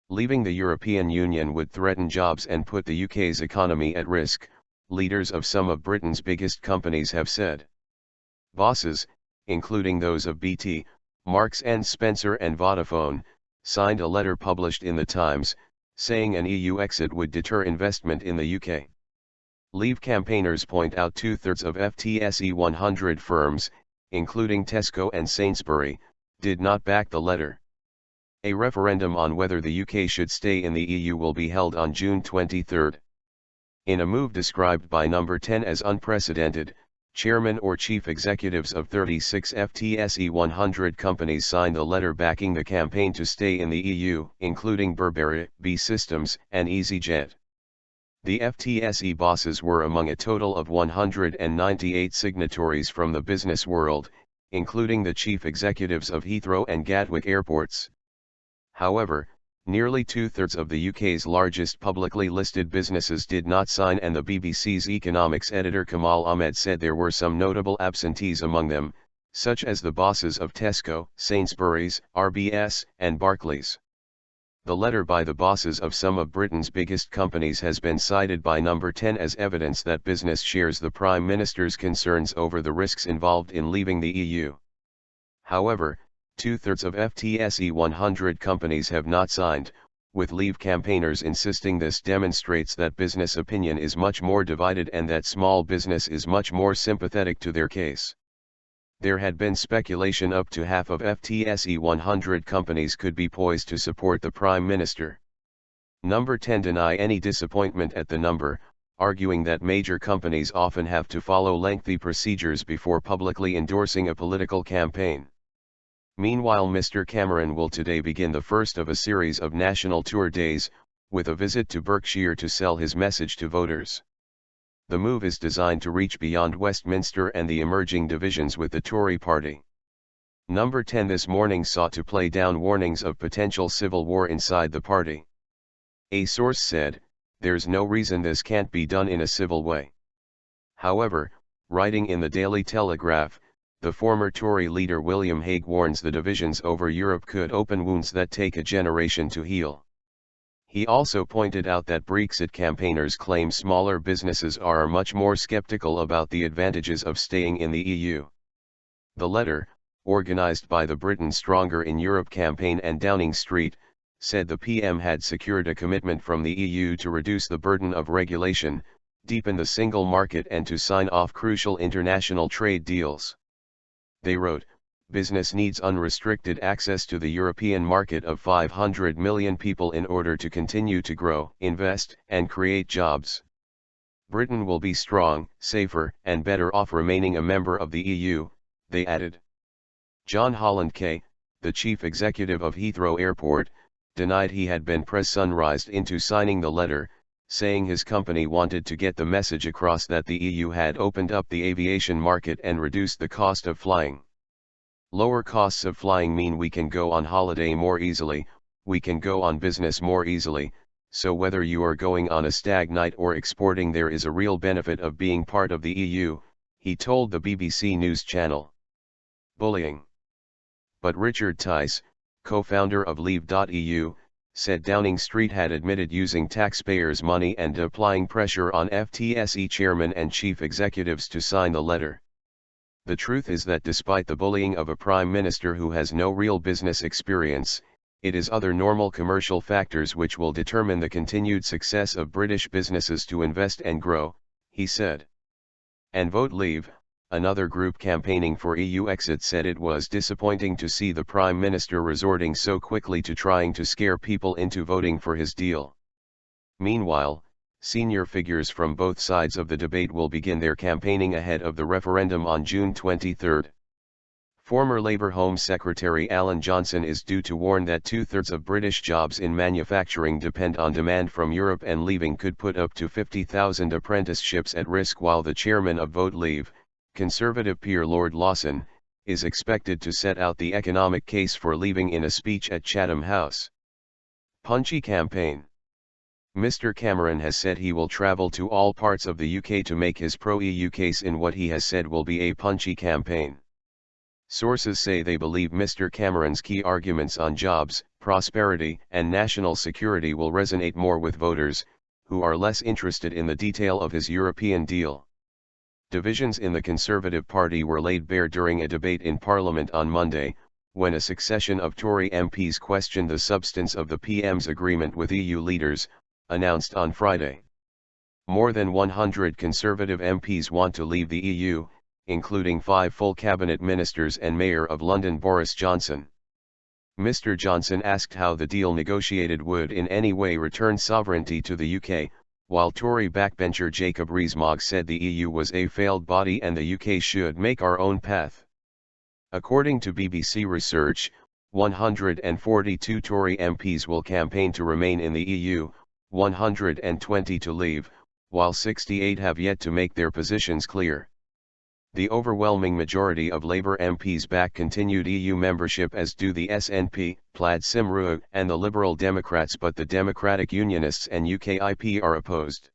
Leaving the European Union would threaten jobs and put the UK's economy at risk, leaders of some of Britain's biggest companies have said. Bosses, including those of BT, Marks and Spencer and Vodafone, signed a letter published in the Times, saying an EU exit would deter investment in the UK. Leave campaigners point out 2/3 of FTSE 100 firms, including Tesco and Sainsbury, did not back the letter. A referendum on whether the UK should stay in the EU will be held on June 23. In a move described by Number 10 as unprecedented, chairmen or chief executives of 36 FTSE 100 companies signed a letter backing the campaign to stay in the EU, including Burberry, BAE Systems, and EasyJet. The FTSE bosses were among a total of 198 signatories from the business world, including the chief executives of Heathrow and Gatwick airports. However, nearly 2/3 of the UK's largest publicly listed businesses did not sign, and the BBC's economics editor Kamal Ahmed said there were some notable absentees among them, such as the bosses of Tesco, Sainsbury's, RBS, and Barclays. The letter by the bosses of some of Britain's biggest companies has been cited by Number 10 as evidence that business shares the Prime Minister's concerns over the risks involved in leaving the EU. However, 2/3 of FTSE 100 companies have not signed, with Leave campaigners insisting this demonstrates that business opinion is much more divided and that small business is much more sympathetic to their case. There had been speculation up to half of FTSE 100 companies could be poised to support the Prime Minister. Number 10 deny any disappointment at the number, arguing that major companies often have to follow lengthy procedures before publicly endorsing a political campaign. Meanwhile, Mr. Cameron will today begin the first of a series of national tour days, with a visit to Berkshire to sell his message to voters. The move is designed to reach beyond Westminster and the emerging divisions with the Tory party. Number 10 this morning sought to play down warnings of potential civil war inside the party. A source said, "There's no reason this can't be done in a civil way." However, writing in the Daily Telegraph, the former Tory leader William Hague warns the divisions over Europe could open wounds that take a generation to heal. He also pointed out that Brexit campaigners claim smaller businesses are much more skeptical about the advantages of staying in the EU. The letter, organized by the Britain Stronger in Europe campaign and Downing Street, said the PM had secured a commitment from the EU to reduce the burden of regulation, deepen the single market and to sign off crucial international trade deals. They wrote, "Business needs unrestricted access to the European market of 500 million people in order to continue to grow, invest, and create jobs. Britain will be strong, safer, and better off remaining a member of the EU," they added. John Holland K., the chief executive of Heathrow Airport, denied he had been pressurized into signing the letter, saying his company wanted to get the message across that the EU had opened up the aviation market and reduced the cost of flying. "Lower costs of flying mean we can go on holiday more easily, we can go on business more easily, so whether you are going on a stag night or exporting, there is a real benefit of being part of the EU," he told the BBC News Channel. Bullying. But Richard Tice, co-founder of Leave.eu, said Downing Street had admitted using taxpayers' money and applying pressure on FTSE chairmen and chief executives to sign the letter. "The truth is that despite the bullying of a prime minister who has no real business experience, it is other normal commercial factors which will determine the continued success of British businesses to invest and grow," he said. And Vote Leave, another group campaigning for EU exit, said it was disappointing to see the Prime Minister resorting so quickly to trying to scare people into voting for his deal. Meanwhile, senior figures from both sides of the debate will begin their campaigning ahead of the referendum on June 23. Former Labour Home Secretary Alan Johnson is due to warn that 2/3 of British jobs in manufacturing depend on demand from Europe, and leaving could put up to 50,000 apprenticeships at risk, while the chairman of Vote Leave, Conservative peer Lord Lawson, is expected to set out the economic case for leaving in a speech at Chatham House. Punchy campaign. Mr. Cameron has said he will travel to all parts of the UK to make his pro-EU case in what he has said will be a punchy campaign. Sources say they believe Mr. Cameron's key arguments on jobs, prosperity, and national security will resonate more with voters, who are less interested in the detail of his European deal. Divisions in the Conservative Party were laid bare during a debate in Parliament on Monday, when a succession of Tory MPs questioned the substance of the PM's agreement with EU leaders, announced on Friday. More than 100 Conservative MPs want to leave the EU, including 5 full cabinet ministers and Mayor of London Boris Johnson. Mr. Johnson asked how the deal negotiated would in any way return sovereignty to the UK, while Tory backbencher Jacob Rees-Mogg said the EU was a failed body and the UK should make our own path. According to BBC Research, 142 Tory MPs will campaign to remain in the EU, 120 to leave, while 68 have yet to make their positions clear. The overwhelming majority of Labour MPs back continued EU membership, as do the SNP, Plaid Cymru and the Liberal Democrats, but the Democratic Unionists and UKIP are opposed.